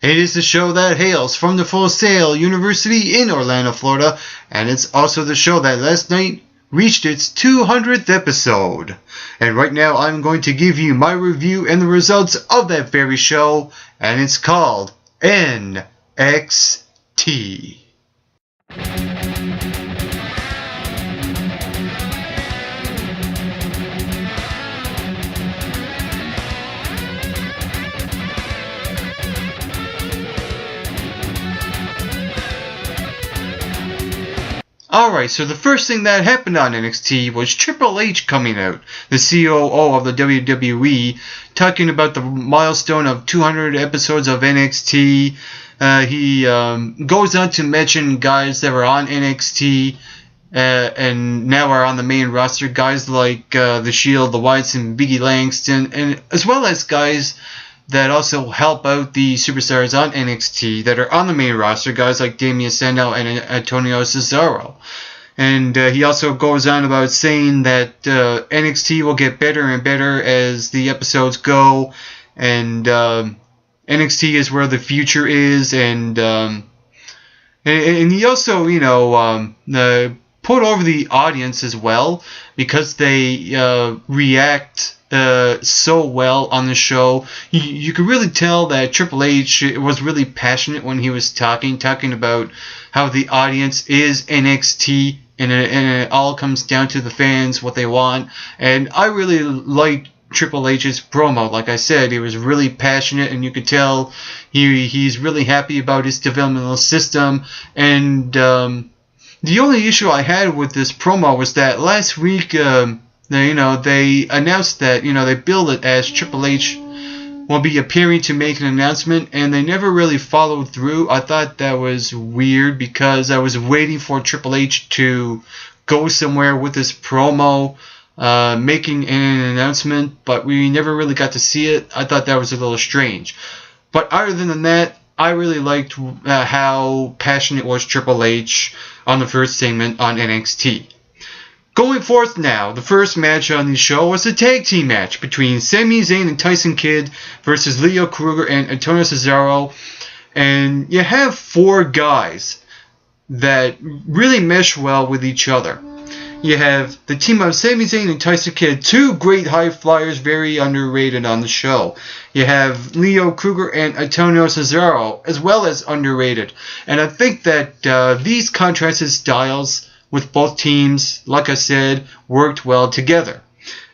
It is the show that hails from the Full Sail University in Orlando, Florida, and it's also the show that last night reached its 200th episode. And right now I'm going to give you my review and the results of that very show, and it's called NXT. Alright, so the first thing that happened on NXT was Triple H coming out, the COO of the WWE, talking about the milestone of 200 episodes of NXT. He goes on to mention guys that were on NXT and now are on the main roster, guys like The Shield, The Wyatts, and Biggie Langston, and as well as guys that also help out the superstars on NXT that are on the main roster, guys like Damien Sandow and Antonio Cesaro. And he also goes on about saying that NXT will get better and better as the episodes go, and NXT is where the future is, and he also, put over the audience as well, because they react so well on the show. You could really tell that Triple H was really passionate when he was talking about how the audience is NXT, and it all comes down to the fans, what they want. And I really liked Triple H's promo. Like I said, he was really passionate, and you could tell he's really happy about his developmental system. And the only issue I had with this promo was that last week, they announced that, they billed it as Triple H will be appearing to make an announcement, and they never really followed through. I thought that was weird, because I was waiting for Triple H to go somewhere with this promo, making an announcement, but we never really got to see it. I thought that was a little strange. But other than that, I really liked how passionate was Triple H on the first segment on NXT. Going forth now, the first match on the show was a tag team match between Sami Zayn and Tyson Kidd versus Leo Kruger and Antonio Cesaro. And you have four guys that really mesh well with each other. You have the team of Sami Zayn and Tyson Kidd, two great high flyers, very underrated on the show. You have Leo Kruger and Antonio Cesaro, as well as underrated. And I think that these contrasted styles with both teams, like I said, worked well together.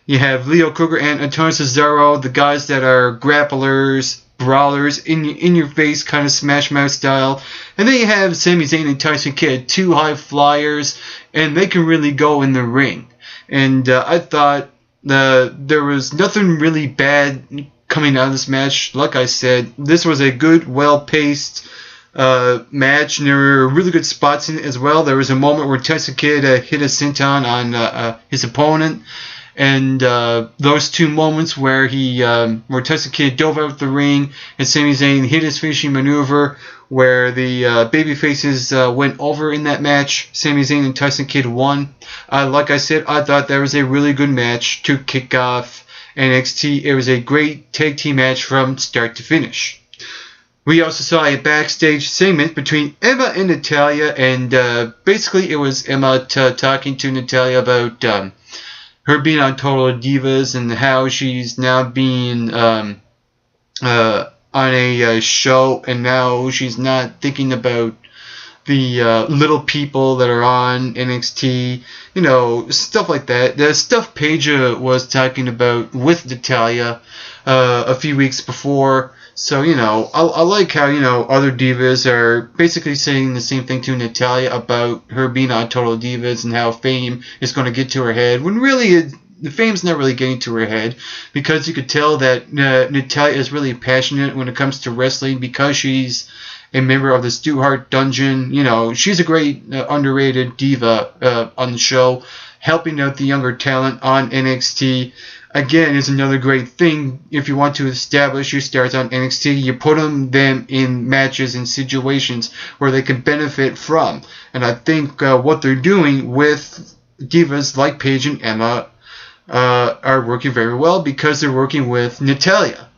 You have Leo Kruger and Antonio Cesaro, the guys that are grapplers, brawlers, in your face kind of smash mouth style. And then you have Sami Zayn and Tyson Kidd, two high flyers, and they can really go in the ring. And I thought there was nothing really bad coming out of this match. Like I said, this was a good, well-paced match, and there were really good spots in it as well. There was a moment where Tyson Kidd hit a senton on his opponent, and those two moments where where Tyson Kidd dove out the ring and Sami Zayn hit his finishing maneuver, where the babyfaces went over in that match. Sami Zayn and Tyson Kidd won. Like I said, I thought that was a really good match to kick off NXT. It was a great tag team match from start to finish. We also saw a backstage segment between Emma and Natalya, and basically it was Emma talking to Natalya about her being on Total Divas and how she's now being on a show, and now she's not thinking about the little people that are on NXT, stuff like that. The stuff Paige was talking about with Natalya a few weeks before. So, I like how, other divas are basically saying the same thing to Natalya about her being on Total Divas and how fame is going to get to her head, when really the fame's not really getting to her head, because you could tell that Natalya is really passionate when it comes to wrestling, because she's a member of the Stu Hart Dungeon. She's a great underrated diva on the show, helping out the younger talent on NXT. Again, is another great thing. If you want to establish your stars on NXT, you put them in matches and situations where they can benefit from. And I think what they're doing with divas like Paige and Emma are working very well, because they're working with Natalya.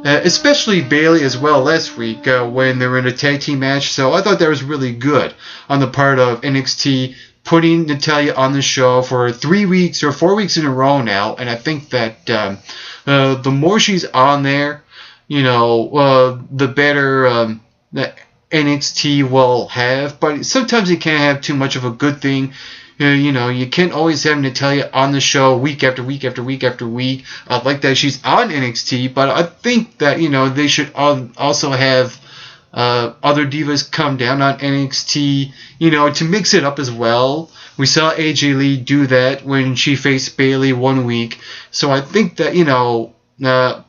especially Bayley as well last week when they were in a tag team match. So I thought that was really good on the part of NXT, putting Natalya on the show for 3 weeks or 4 weeks in a row now. And I think that the more she's on there, the better that NXT will have. But sometimes you can't have too much of a good thing. You can't always have Natalya on the show week after week after week after week. I like that she's on NXT, but I think that, they should also have other divas come down on NXT, to mix it up as well. We saw AJ Lee do that when she faced Bayley 1 week. So I think that,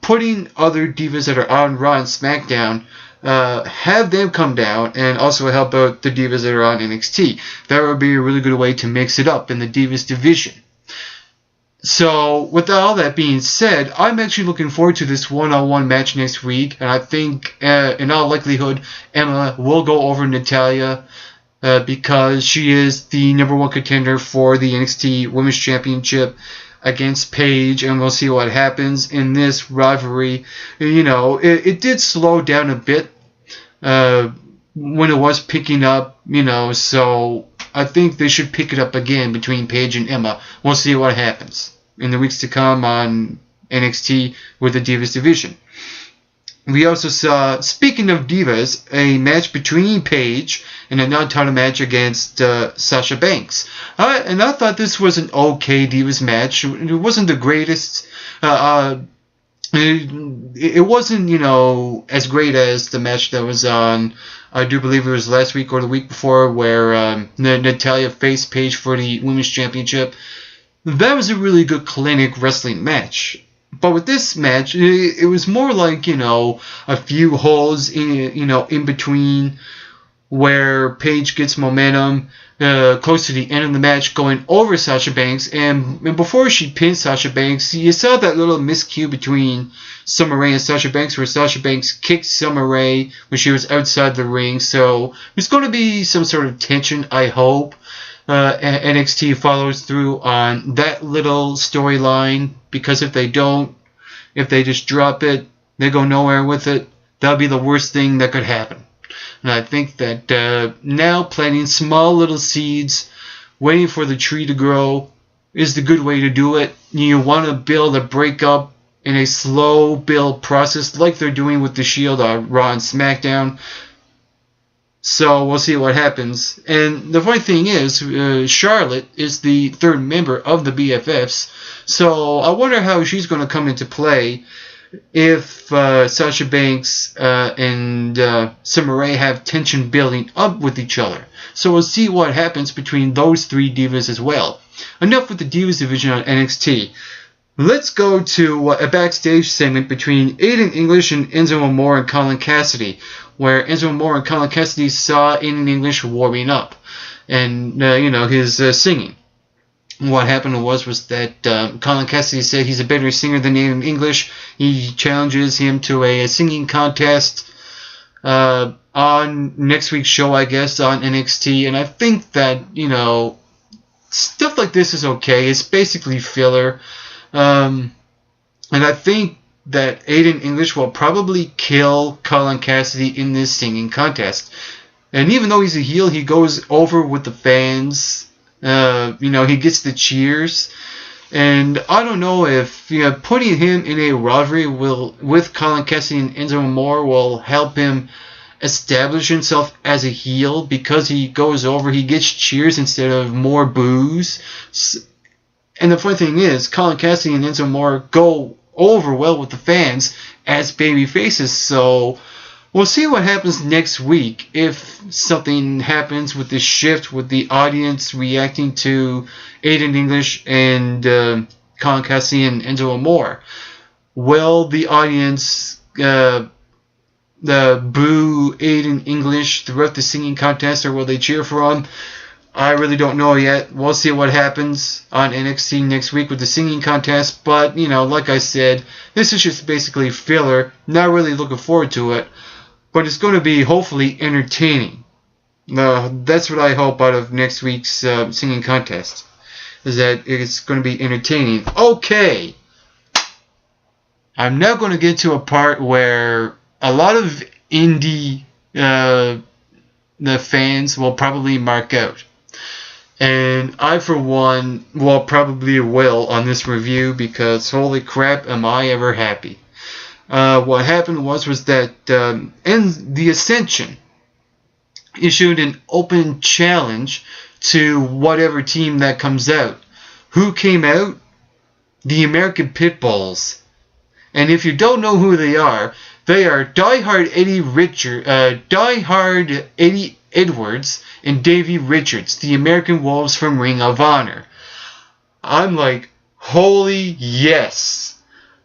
putting other divas that are on Raw and SmackDown, have them come down and also help out the divas that are on NXT. That would be a really good way to mix it up in the divas division. So, with all that being said, I'm actually looking forward to this one-on-one match next week, and I think, in all likelihood, Emma will go over Natalya because she is the number one contender for the NXT Women's Championship against Paige, and we'll see what happens in this rivalry. It did slow down a bit when it was picking up, so I think they should pick it up again between Paige and Emma. We'll see what happens in the weeks to come on NXT with the Divas division. We also saw, speaking of divas, a match between Paige and a non-title match against Sasha Banks. And I thought this was an okay divas match. It wasn't the greatest. It wasn't, as great as the match that was on, I do believe it was last week or the week before, where Natalya faced Paige for the Women's Championship. That was a really good clinic wrestling match. But with this match, it was more like, a few holes in between where Paige gets momentum close to the end of the match going over Sasha Banks. And before she pinned Sasha Banks, you saw that little miscue between Summer Rae and Sasha Banks where Sasha Banks kicked Summer Rae when she was outside the ring. So there's going to be some sort of tension, I hope. NXT follows through on that little storyline, because if they don't, if they just drop it, they go nowhere with it, that'll be the worst thing that could happen. And I think that now planting small little seeds, waiting for the tree to grow, is the good way to do it. You want to build a breakup in a slow build process like they're doing with the Shield on Raw and SmackDown. So we'll see what happens. And the funny thing is, Charlotte is the third member of the BFFs. So I wonder how she's going to come into play if Sasha Banks and Summer Rae have tension building up with each other. So we'll see what happens between those three divas as well. Enough with the Divas division on NXT. Let's go to a backstage segment between Aiden English and Enzo Amore and Colin Cassidy, where Enzo Amore and Colin Cassidy saw Aiden English warming up and, his singing. What happened was that Colin Cassidy said he's a better singer than Aiden English. He challenges him to a singing contest on next week's show, I guess, on NXT. And I think that, stuff like this is okay. It's basically filler. And I think that Aiden English will probably kill Colin Cassidy in this singing contest. And even though he's a heel, he goes over with the fans. He gets the cheers. And I don't know if putting him in a rivalry with Colin Cassidy and Enzo Amore will help him establish himself as a heel, because he goes over, he gets cheers instead of more boos. And the funny thing is, Colin Cassidy and Enzo Amore go over well with the fans as baby faces. So we'll see what happens next week, if something happens with this shift with the audience reacting to Aiden English and Colin Cassidy and Enzo Amore. Will the audience boo Aiden English throughout the singing contest, or will they cheer for him? I really don't know yet. We'll see what happens on NXT next week with the singing contest. But, like I said, this is just basically filler. Not really looking forward to it. But it's going to be, hopefully, entertaining. That's what I hope out of next week's singing contest, is that it's going to be entertaining. Okay. I'm now going to get to a part where a lot of indie the fans will probably mark out. And I, for one, probably will on this review because holy crap, am I ever happy. What happened was that in the Ascension issued an open challenge to whatever team that comes out. Who came out? The American Pitbulls. And if you don't know who they are diehard Eddie Edwards and Davey Richards, the American Wolves from Ring of Honor. I'm like, holy yes.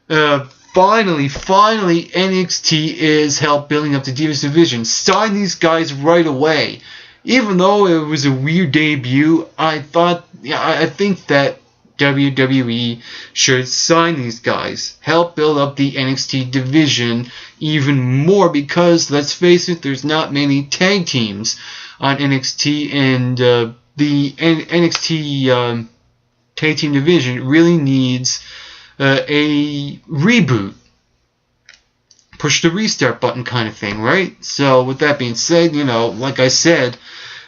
Finally, NXT is help building up the Divas division. Sign these guys right away. Even though it was a weird debut, I think that WWE should sign these guys. Help build up the NXT division even more because, let's face it, there's not many tag teams on NXT, and the NXT tag team division really needs a reboot. Push the restart button kind of thing, right? So with that being said, like I said,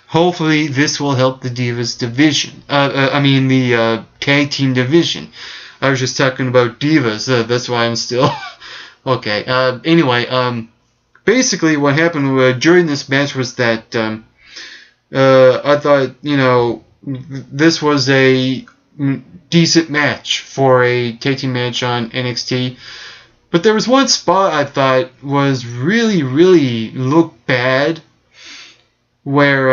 hopefully this will help the Divas division. The tag team division. I was just talking about Divas. That's why I'm still... okay. Anyway, basically what happened during this match was that I thought, this was a decent match for a tag team match on NXT. But there was one spot I thought was really, really looked bad, where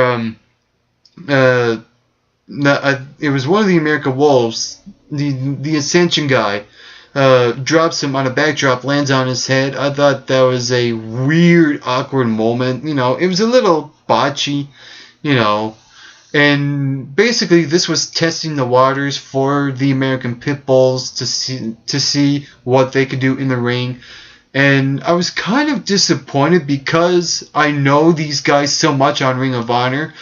it was one of the American Wolves, the Ascension guy, drops him on a backdrop, lands on his head. I thought that was a weird, awkward moment. It was a little botchy, and basically this was testing the waters for the American Pitbulls to see what they could do in the ring. And I was kind of disappointed because I know these guys so much on Ring of Honor,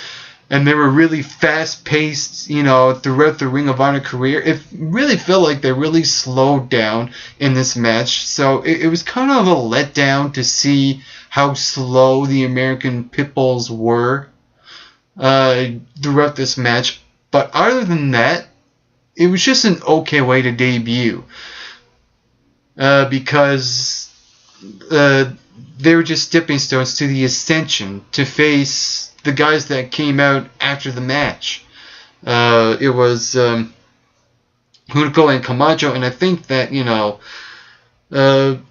and they were really fast-paced, throughout the Ring of Honor career. It really felt like they really slowed down in this match, so it was kind of a letdown to see how slow the American Pitbulls were throughout this match. But other than that, it was just an okay way to debut, because they were just stepping stones to the Ascension to face the guys that came out after the match. It was Hunico and Camacho, and I think that,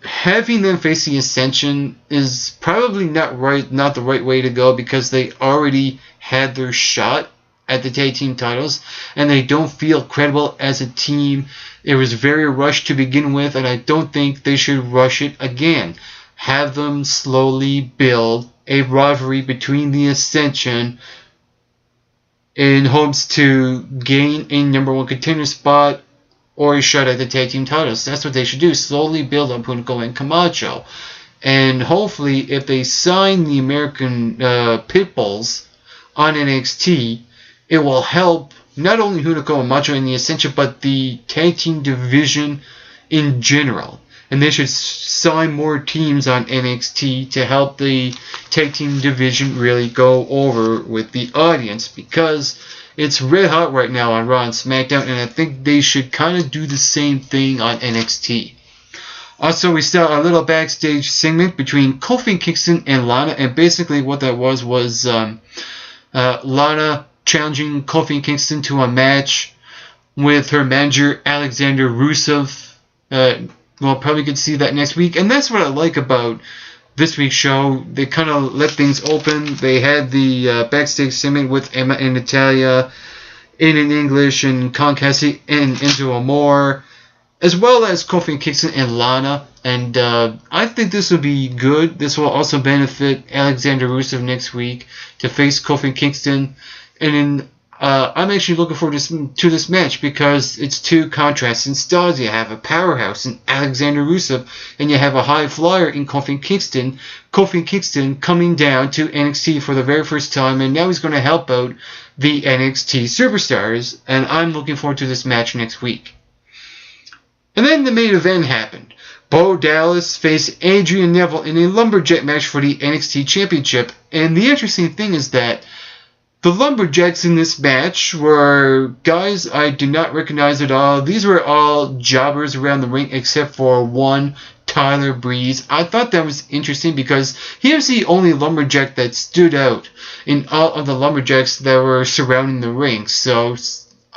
having them face the Ascension is probably not the right way to go, because they already had their shot at the tag team titles, and they don't feel credible as a team. It was very rushed to begin with, and I don't think they should rush it again. Have them slowly build a rivalry between the Ascension in hopes to gain a number one contender spot or a shot at the tag team titles. That's what they should do. Slowly build up Hunico and Camacho. And hopefully, if they sign the American Pitbulls on NXT, it will help not only Hunico and Macho in the Ascension, but the tag team division in general. And they should sign more teams on NXT to help the tag team division really go over with the audience, because it's red hot right now on Raw and SmackDown, and I think they should kind of do the same thing on NXT. Also, we saw a little backstage segment between Kofi Kingston and Lana, and basically what that was Lana challenging Kofi Kingston to a match with her manager Alexander Rusev. We'll probably get to see that next week, and that's what I like about this week's show. They kind of let things open. They had the backstage segment with Emma and Natalia in English, and Concassi and Enzo Amore, as well as Kofi Kingston and Lana. And I think this will be good. This will also benefit Alexander Rusev next week to face Kofi Kingston. And then I'm actually looking forward to this match, because it's two contrasting styles. You have a powerhouse in Alexander Rusev, and you have a high flyer in Kofi Kingston. Kofi Kingston coming down to NXT for the very first time, and now he's going to help out the NXT superstars. And I'm looking forward to this match next week. And then the main event happened. Bo Dallas faced Adrian Neville in a lumberjack match for the NXT Championship. And the interesting thing is that the lumberjacks in this match were guys I did not recognize at all. These were all jobbers around the ring except for one, Tyler Breeze. I thought that was interesting because he was the only lumberjack that stood out in all of the lumberjacks that were surrounding the ring. So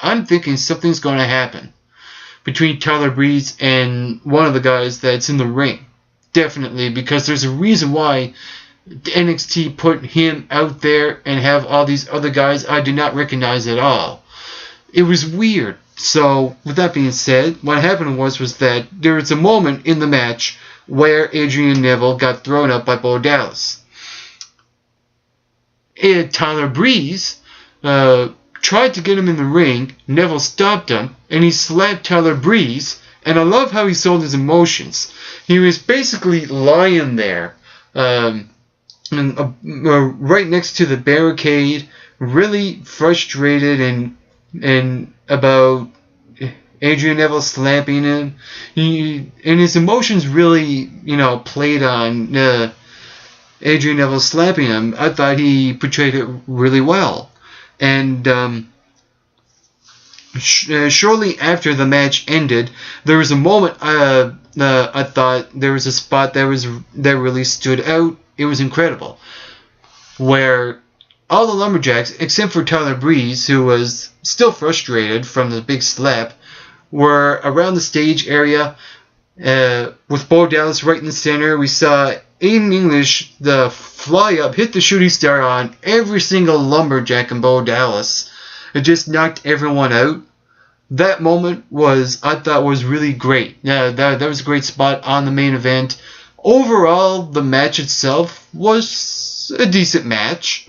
I'm thinking something's going to happen between Tyler Breeze and one of the guys that's in the ring. Definitely, because there's a reason why NXT put him out there and have all these other guys I did not recognize at all. It was weird. So, with that being said, what happened was that there was a moment in the match where Adrian Neville got thrown up by Bo Dallas. And Tyler Breeze tried to get him in the ring. Neville stopped him, and he slapped Tyler Breeze. And I love how he sold his emotions. He was basically lying there, right next to the barricade, really frustrated and about Adrian Neville slapping him. And his emotions really, played on Adrian Neville slapping him. I thought he portrayed it really well. And shortly after the match ended, there was a moment I thought there was a spot that really stood out. It was incredible, where all the lumberjacks, except for Tyler Breeze, who was still frustrated from the big slap, were around the stage area with Bo Dallas right in the center. We saw Aiden English, the fly up, hit the shooting star on every single lumberjack in Bo Dallas. It just knocked everyone out. That moment I thought was really great. Yeah, that was a great spot on the main event. Overall, the match itself was a decent match,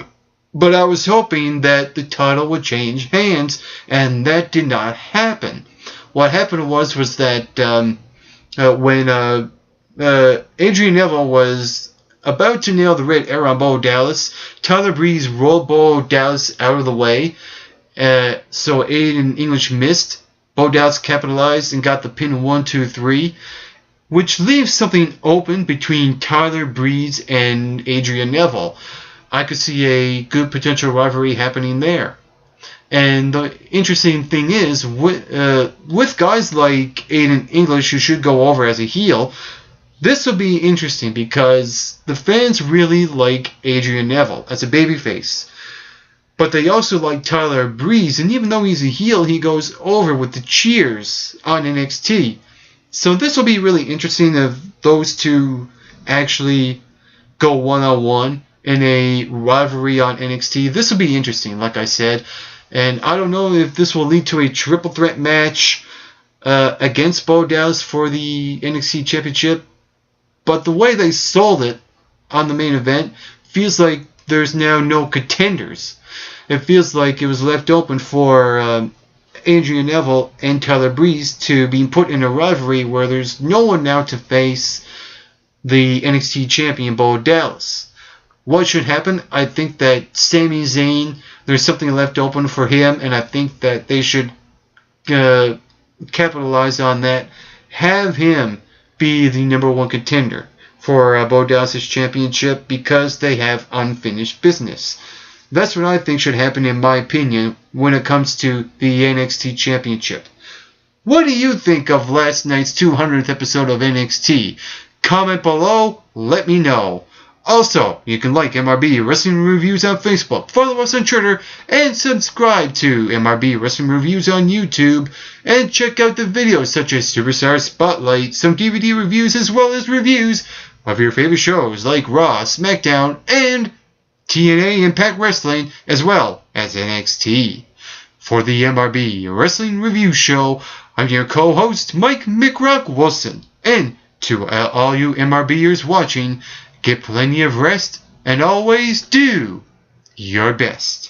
but I was hoping that the title would change hands, and that did not happen. What happened was that when Adrian Neville was about to nail the red arrow on Bo Dallas, Tyler Breeze rolled Bo Dallas out of the way, so Aiden English missed. Bo Dallas capitalized and got the pin 1, 2, 3. Which leaves something open between Tyler Breeze and Adrian Neville. I could see a good potential rivalry happening there. And the interesting thing is, with guys like Aiden English, who should go over as a heel, this will be interesting because the fans really like Adrian Neville as a babyface. But they also like Tyler Breeze, and even though he's a heel, he goes over with the cheers on NXT. So this will be really interesting if those two actually go one-on-one in a rivalry on NXT. This will be interesting, like I said. And I don't know if this will lead to a triple threat match against Bo Dallas for the NXT Championship. But the way they sold it on the main event feels like there's now no contenders. It feels like it was left open for Adrian Neville and Tyler Breeze to be put in a rivalry where there's no one now to face the NXT champion Bo Dallas. What should happen? I think that Sami Zayn, there's something left open for him, and I think that they should capitalize on that. Have him be the number one contender for Bo Dallas' championship because they have unfinished business. That's what I think should happen, in my opinion, when it comes to the NXT Championship. What do you think of last night's 200th episode of NXT? Comment below, let me know. Also, you can like MRB Wrestling Reviews on Facebook, follow us on Twitter, and subscribe to MRB Wrestling Reviews on YouTube, and check out the videos such as Superstar Spotlight, some DVD reviews, as well as reviews of your favorite shows like Raw, SmackDown, and TNA Impact Wrestling, as well as NXT. For the MRB Wrestling Review Show, I'm your co-host, Mike McRock Wilson. And to all you MRBers watching, get plenty of rest and always do your best.